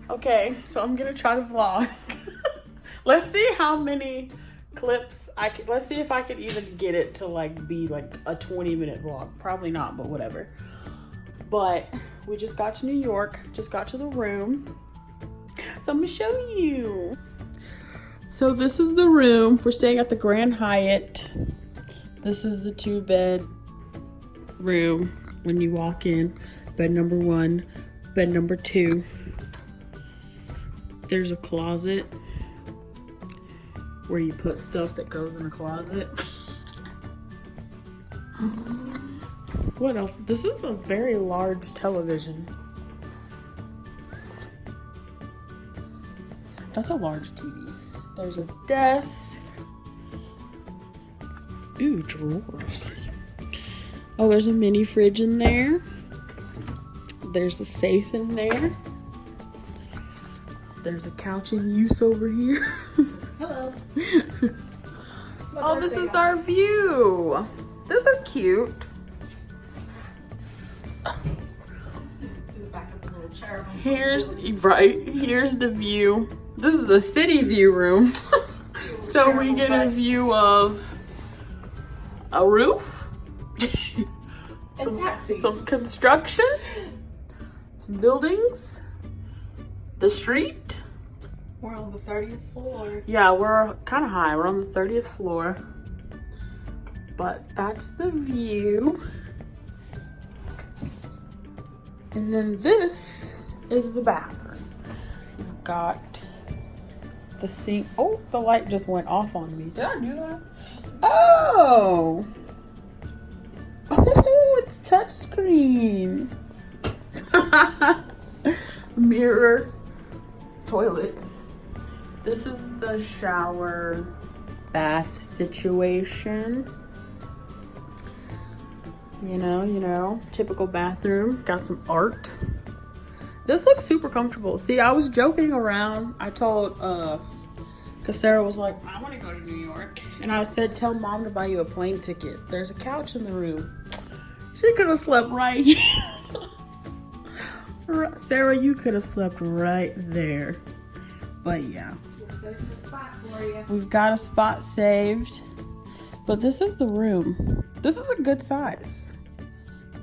Okay, so I'm gonna try to vlog. Let's see how many clips let's see if I could even get it to like be like a 20-minute vlog. Probably not, but whatever. But we just got to New York, just got to the room. So I'm gonna show you. So this is the room. We're staying at the Grand Hyatt. This is the 2-bed room when you walk in. Bed number 1, bed number 2. There's a closet where you put stuff that goes in a closet. What else? This is a very large television. That's a large TV. There's a desk. Ooh, drawers. Oh, there's a mini fridge in there. There's a safe in there. There's a couch in use over here. Hello. Oh, this is our view. This is cute. See the back of the little chair. Here's the view. This is a city view room. So we get a view of a roof, some construction, some buildings, the street. We're on the 30th floor. Yeah, we're kind of high. We're on the 30th floor. But that's the view. And then this is the bathroom. We've got the sink. Oh, the light just went off on me. Did I do that? Oh! Oh, it's touchscreen. Mirror. Toilet. This is the shower bath situation. You know, typical bathroom. Got some art. This looks super comfortable. See, I was joking around. I told, cause Sarah was like, I want to go to New York. And I said, tell mom to buy you a plane ticket. There's a couch in the room. She could have slept right here. Sarah, you could have slept right there. But yeah. We've got a spot saved. But this is the room. This is a good size.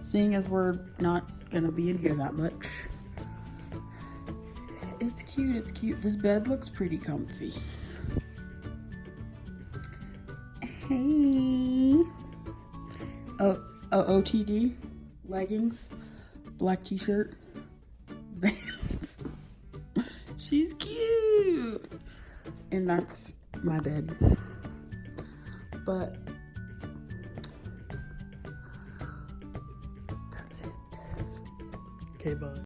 Seeing as we're not gonna be in here that much. It's cute, it's cute. This bed looks pretty comfy. Hey. Oh, OTD. Leggings. Black t-shirt. Vans. She's cute. And that's my bed. But that's it. Okay, bye.